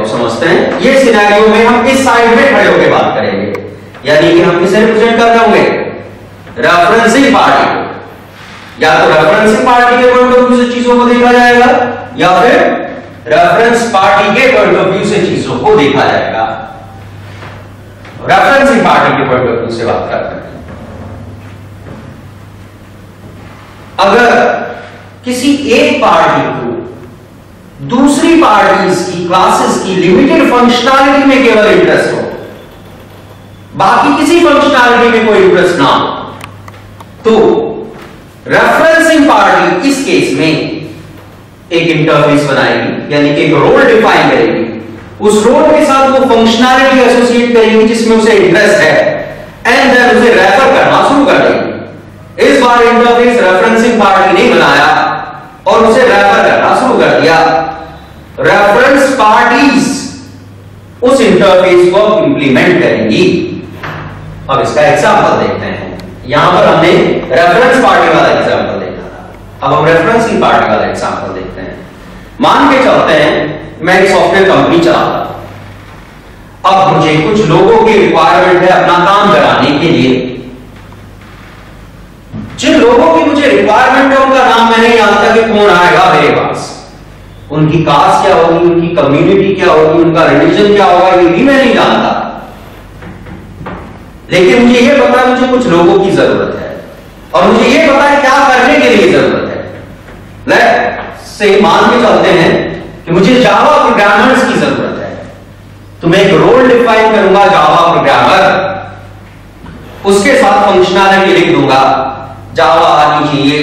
समझते हैं। ये सिनेरियो में हम इस साइड में खड़े होकर बात करेंगे, यानी कि हम किसे रिप्रेजेंट कर रहे होंगे, रेफरेंसिंग पार्टी। या तो रेफरेंसिंग पार्टी के पॉइंट ऑफ व्यू से चीजों को देखा जाएगा, या फिर रेफरेंस पार्टी के पॉइंट ऑफ व्यू से चीजों को देखा जाएगा। रेफरेंसिंग पार्टी के पॉइंट ऑफ व्यू से बात करते हैं। अगर किसी एक पार्टी को दूसरी पार्टीज की क्लासेस की लिमिटेड फंक्शनैलिटी में केवल इंटरेस्ट हो, बाकी किसी फंक्शनैलिटी में कोई इंटरेस्ट ना हो, तो रेफरेंसिंग पार्टी इस केस में एक इंटरफेस बनाएगी, यानी कि एक रोल डिफाइन करेगी। उस रोल के साथ वो फंक्शनैलिटी एसोसिएट करेगी जिसमें उसे इंटरेस्ट है, एंड देन उसे रेफर करना शुरू कर देगी। इस बार इंटरफेस रेफरेंसिंग पार्टी ने बनाया और उसे रेफर करना शुरू कर दिया। रेफरेंस पार्टीज उस इंटरफेस को इंप्लीमेंट करेंगी। अब इसका एग्जांपल देखते हैं। यहां पर हमने रेफरेंस पार्टी वाला एग्जांपल देखा था, अब हम रेफरेंसिंग पार्टी वाला एग्जांपल देखते हैं। मान के चलते हैं मैं एक सॉफ्टवेयर कंपनी चलाता हूं। अब मुझे कुछ लोगों की रिक्वायरमेंट है अपना काम कराने के लिए। जिन लोगों की मुझे रिक्वायरमेंट है उनका नाम मैंने नहीं जानता कि कौन आएगा मेरे पास, उनकी कास्ट क्या होगी, उनकी कम्युनिटी क्या होगी, उनका रिलीजन क्या होगा, ये भी मैं नहीं जानता। लेकिन मुझे ये पता है मुझे कुछ लोगों की जरूरत है, और मुझे ये पता है क्या करने के लिए जरूरत है। लेट्स से मान के चलते हैं कि मुझे जावा प्रोग्रामर्स की जरूरत है, तो मैं एक रोल डिफाइन करूंगा जावा प्रोग्रामर, उसके साथ फंक्शनैलिटी लिख दूंगा, जावा आनी चाहिए,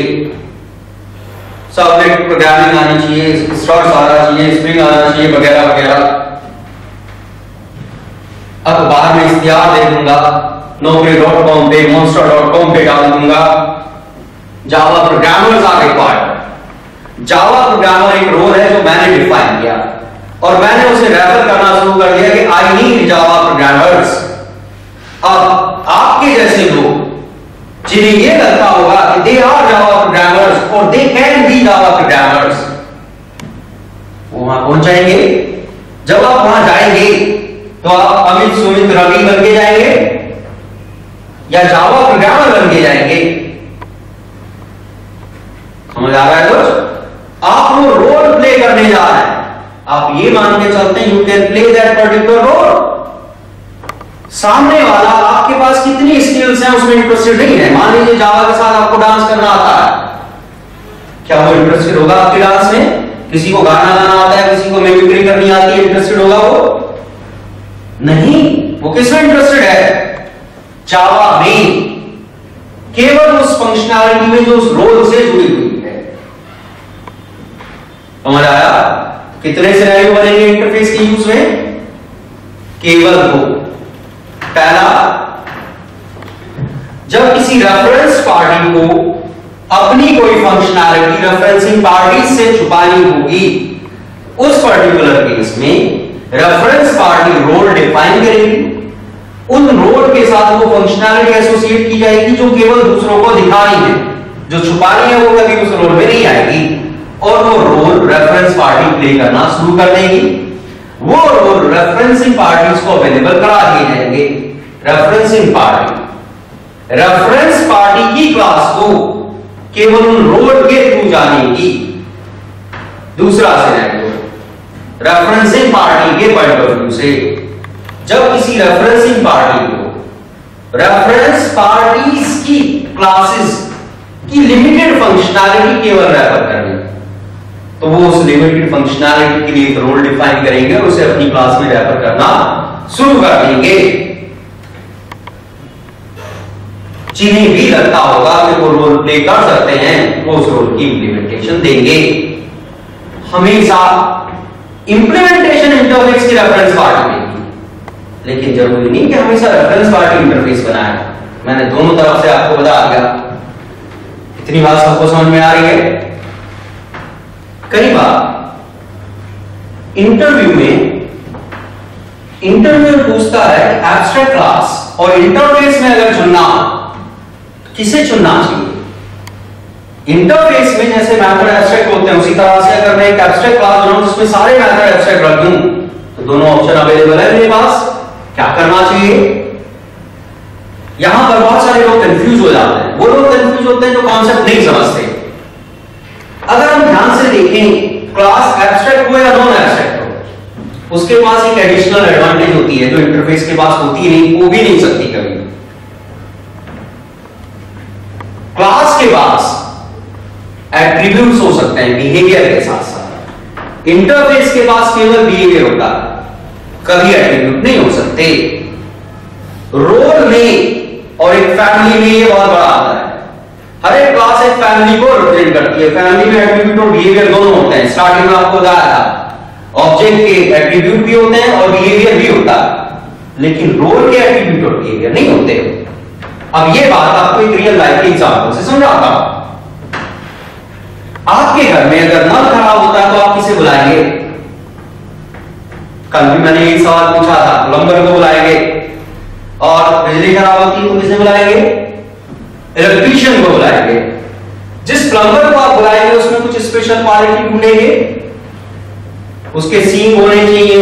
सर्वलेट प्रोग्रामिंग आनी चाहिए, स्टार्स आना चाहिए, स्प्रिंग आना चाहिए, वगैरह वगैरह। अखबार में इश्तिहार दे दूंगा, नौकरी.com पे, monster.com पे डाल दूंगा, Java programmers are required. Java programmer एक रोल है जो मैंने डिफाइन किया, और मैंने उसे रेफर करना शुरू कर दिया कि आई नीड जावा प्रोग्रामर्स। अब आपके जैसे लोग जिन्हें यह लगता होगा कि दे आर जावा प्रोग्रामर्स और they can be Java programmers, वो वहां पहुंच जाएंगे। जब आप वहां जाएंगे तो आप अमित सुमित रवि बन के जाएंगे या जावा प्रोग्रामर बन के जाएंगे। समझ आ रहा है कुछ? आप वो रोल प्ले करने जा रहे हैं। आप ये मान के चलते हैं you can play that particular role. सामने वाला आपके पास कितनी स्किल्स हैं उसमें इंटरेस्टेड नहीं है। मान लीजिए जावा के साथ आपको डांस करना आता है, क्या वो इंटरेस्टेड होगा आपके डांस में? किसी को गाना गाना आता है, किसी को मिमिक्री करनी आती है, इंटरेस्टेड होगा वो? नहीं। वो किसमें इंटरेस्टेड है? जावा में, केवल उस फंक्शनैलिटी में जो उस रोल से जुड़ी हुई है। समझ आया? कितने सिनेरियो बनेंगे इंटरफेस के यूज में? केवल दो। पहला, जब किसी रेफरेंस पार्टी को अपनी कोई फंक्शनैलिटी रेफरेंसिंग पार्टी से छुपानी होगी, उस पर्टिकुलर केस में रेफरेंस पार्टी रोल डिफाइन करेगी, उन रोल के साथ वो फंक्शनैलिटी एसोसिएट की जाएगी जो केवल दूसरों को दिखानी है। जो छुपानी है वो कभी उस रोल में नहीं आएगी, और वो रोल रेफरेंस पार्टी प्ले करना शुरू कर देगी। वो रोल रेफरेंसिंग पार्टीज को अवेलेबल करा दिए जाएंगे। रेफरेंसिंग पार्टी रेफरेंस पार्टी की क्लास को केवल उन रोल के थ्रू जानेगी। दूसरा सिनेरियो, रेफरेंसिंग पार्टी के पॉइंट ऑफ व्यू से, जब किसी रेफरेंसिंग पार्टी को रेफरेंस पार्टीज की क्लासेस की लिमिटेड फंक्शनैलिटी केवल रेफर करनी, तो वो उस लिमिटेड फंक्शनैलिटी के लिए एक रोल डिफाइन करेंगे और उसे अपनी क्लास में रेफर करना शुरू कर देंगे। जिन्हें भी लगता होगा कि वो रोल प्ले कर सकते हैं, वो उस रोल की इंप्लीमेंटेशन देंगे। हमेशा इंप्लीमेंटेशन इंटरफेस की रेफरेंस पार्टी देगी, लेकिन जरूरी नहीं कि हमेशा रेफरेंस पार्टी इंटरफेस बनाए। मैंने दोनों तरफ से आपको बता दिया। इतनी बात सबको समझ में आ रही है? कई बार इंटरव्यू में इंटरव्यूअर पूछता है एब्स्ट्रैक्ट क्लास और इंटरफेस में अगर चुनना, किसे चुनना चाहिए? इंटरफेस में जैसे मैथड एब्स्ट्रैक्ट होते हैं उसी तरह से अगर मैं एक एब्स्ट्रैक्ट क्लास बनाऊं जिसमें सारे मैथड एब्स्ट्रैक्ट रख दूं, तो दोनों ऑप्शन अवेलेबल है मेरे पास, क्या करना चाहिए? यहां पर बहुत सारे लोग कंफ्यूज हो जाते हैं। वो लोग कंफ्यूज होते हैं जो कॉन्सेप्ट नहीं समझते। अगर हम ध्यान से देखें, क्लास एब्स्ट्रैक्ट हो या नॉन एब्स्ट्रैक्ट हो, उसके पास एक एडिशनल एडवांटेज होती है जो इंटरफेस के पास होती नहीं, हो भी नहीं सकती कभी। क्लास के पास एट्रीब्यूट्स हो सकते हैं बिहेवियर के साथ साथ, इंटरफेस के पास केवल बिहेवियर होता है, कभी एट्रीब्यूट नहीं हो सकते। रोल में और एक फैमिली में ये बहुत बड़ा आता है। हर एक क्लास एक फैमिली को रिप्रेजेंट करती है। फैमिली में एट्रीब्यूट और बिहेवियर दोनों होते हैं। स्टार्टिंग में आपको बताया था ऑब्जेक्ट के एट्रीब्यूट भी होते हैं और बिहेवियर भी होता है, लेकिन रोल के एट्रीब्यूट और बिहेवियर नहीं होते। अब ये बात आपको एक रियल लाइफ के एग्जांपल से समझाता हूं। आपके घर में अगर नल खराब होता है तो आप किसे बुलाएंगे? कल भी मैंने एक सवाल पूछा था, प्लम्बर को बुलाएंगे। और बिजली खराब होती है तो किसे बुलाएंगे? इलेक्ट्रीशियन को बुलाएंगे। जिस प्लम्बर को आप बुलाएंगे उसमें कुछ स्पेशल क्वालिटी ढूंढेंगे, उसके सींग होने चाहिए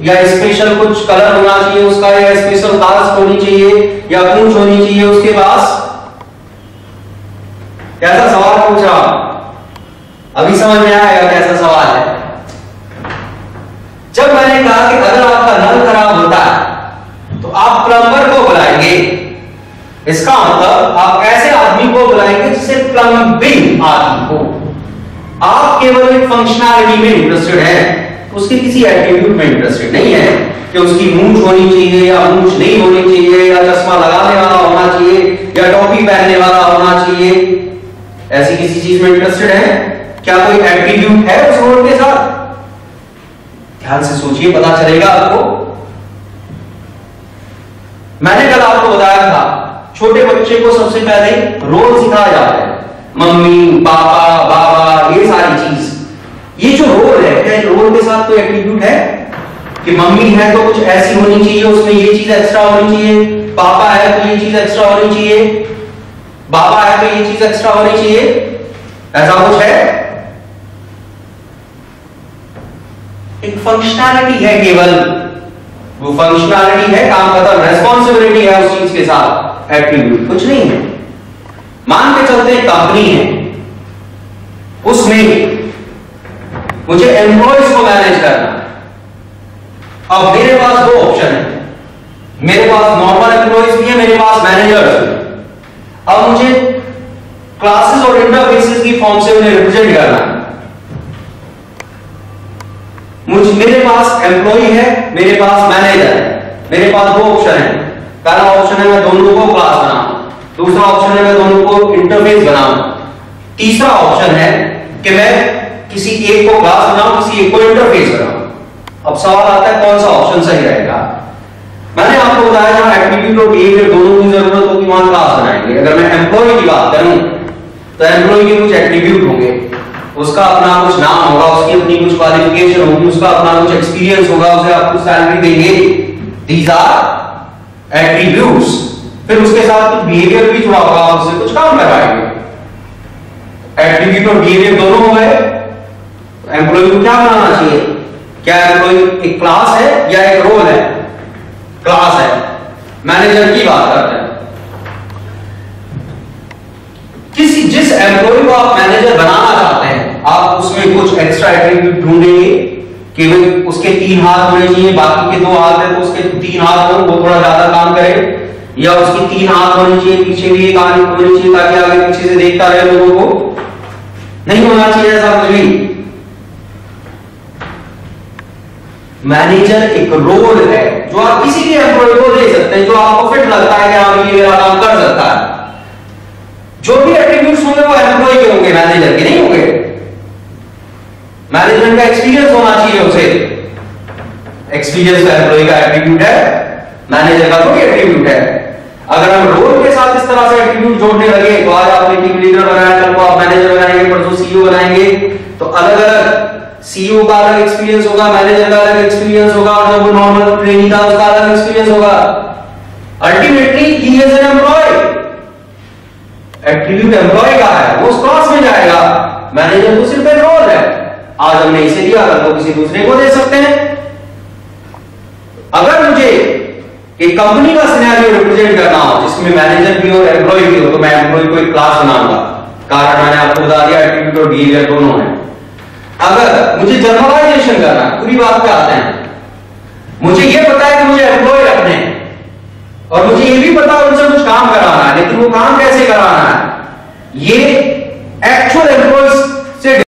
या स्पेशल कुछ कलर होना चाहिए उसका, या स्पेशल खास होनी चाहिए या पूंछ होनी चाहिए उसके पास। कैसा सवाल पूछा? अभी समझ में आएगा कैसा सवाल है। जब मैंने कहा कि अगर आपका नल खराब होता है तो आप प्लम्बर को बुलाएंगे, इसका मतलब आप ऐसे आदमी को बुलाएंगे जिसे प्लम्बिंग आती हो। आप केवल एक फंक्शनैलिटी में इंटरेस्टेड हैं, उसके किसी एट्रीब्यूट में इंटरेस्टेड नहीं है कि उसकी मूंछ होनी चाहिए या मूंछ नहीं होनी चाहिए, या चश्मा लगाने वाला होना चाहिए या टोपी पहनने वाला होना चाहिए। ऐसी किसी चीज में इंटरेस्टेड है? क्या कोई एट्रीब्यूट है उस रोल के साथ? ध्यान से सोचिए, पता चलेगा आपको। मैंने कल आपको बताया था छोटे बच्चे को सबसे पहले रोल सिखाया जाता है, मम्मी, पापा, बाबा, ये सारी चीज। ये जो रोल है, क्या रोल के साथ कोई एट्रीब्यूट है? कि मम्मी है तो कुछ ऐसी होनी चाहिए, उसमें ये चीज एक्स्ट्रा होनी चाहिए, पापा है तो ये चीज एक्स्ट्रा होनी चाहिए, बाबा है तो ये चीज एक्स्ट्रा होनी चाहिए, ऐसा कुछ है? एक फंक्शनैलिटी है केवल, वो फंक्शनैलिटी है, काम खत्म, रेस्पॉन्सिबिलिटी है उस चीज के साथ, एट्रीब्यूट कुछ नहीं है। मान के चलते कंपनी है, उसमें मुझे एम्प्लॉयज को मैनेज करना है। अब मेरे पास दो ऑप्शन है, मेरे पास नॉर्मल एम्प्लॉयज भी है, मेरे पास मैनेजर्स भी। अब मुझे क्लासेस और इंटरफेसेस की फॉर्म से उन्हें रिप्रेजेंट करना है। मेरे पास एम्प्लॉय है, मेरे पास मैनेजर है, मेरे पास दो ऑप्शन है। पहला ऑप्शन है मैं दोनों को क्लास बनाऊं, दूसरा ऑप्शन है मैं दोनों को इंटरफेस बनाऊं, तीसरा ऑप्शन है कि मैं किसी एक को क्लास बनाऊं, किसी एक को इंटरफेस बनाऊं। अब सवाल आता है कौन सा ऑप्शन सही रहेगा? मैंने आपको बताया जहां एट्रीब्यूट और बिहेवियर दोनों की जरूरत होगी वहां क्लास बनाएंगे। अगर मैं एम्प्लॉय की बात करूं तो एम्प्लॉय के कुछ एट्रीब्यूट होंगे, उसका अपना कुछ नाम होगा, उसकी अपनी कुछ क्वालिफिकेशन होगी, उसका अपना कुछ एक्सपीरियंस होगा, उसे आप कुछ सैलरी देंगे, दीज आर एट्रीब्यूट्स। फिर उसके साथ कुछ बिहेवियर भी जुड़ा होगा, उससे कुछ काम करवाएंगे। एट्रीब्यूट और बिहेवियर दोनों हो गए। एम्प्लॉय को क्या बनाना चाहिए? क्या एम्प्लॉय एक क्लास है या एक रोल है? क्लास है। मैनेजर की बात करते हैं, जिस एम्प्लॉय को आप मैनेजर बनाना चाहते हैं, आप उसमें कुछ एक्स्ट्रा एट्रीब्यूट ढूंढेंगे कि उसके 3 हाथ होने चाहिए, बाकी के 2 हाथ है तो उसके 3 हाथ हो, वो थोड़ा ज्यादा काम करे, या उसकी 3 हाथ होनी चाहिए, पीछे भी एक आंख होनी चाहिए ताकि आगे पीछे से देखता रहे लोगों को। नहीं होना चाहिए ऐसा कुछ भी। मैनेजर एक रोल है जो आप किसी भी एम्प्लॉय को दे सकते हैं जो आपको फिट लगता है कि हाँ ये मेरा काम कर सकता है। जो भी एट्रीब्यूट्स होंगे वो एम्प्लॉय के होंगे, मैनेजर के नहीं होंगे। मैनेजमेंट का एक्सपीरियंस होना चाहिए उसे, एक्सपीरियंस का एम्प्लॉय का एट्रीब्यूट है, मैनेजर का कोई एट्रीब्यूट है। अगर हम रोल के साथ इस तरह से एट्रीब्यूट जोड़ने लगे तो आज आपने टीम लीडर बनाया, कल को आप मैनेजर बनाएंगे, परसों सीईओ बनाएंगे, तो अलग अलग सीईओ का अलग एक्सपीरियंस होगा, मैनेजर का अलग एक्सपीरियंस होगा, और जो नॉर्मल ट्रेनी था उसका अलग एक्सपीरियंस होगा। Ultimately he is an employee. Attribute employee का है, वो उस क्लास में जाएगा। मैनेजर तो सिर्फ एक रोल है, आज हमने इसे दिया, कल को किसी दूसरे को दे सकते हैं। अगर मुझे एक कंपनी का सिनेरियो रिप्रेजेंट करना हो जिसमें मैनेजर भी हो एम्प्लॉय भी हो, तो मैं एम्प्लॉय को एक क्लास बनाऊंगा। कारण मैंने आपको बता दिया, एट्रीब्यूट और बिहेवियर दोनों है। अगर मुझे जनरलाइजेशन करना, पूरी बात पे आते हैं, मुझे यह पता है कि मुझे एम्प्लॉय रखने हैं और मुझे यह भी पता है उनसे कुछ काम कराना है, लेकिन वो काम कैसे कराना है, ये एक्चुअल एम्प्लॉयज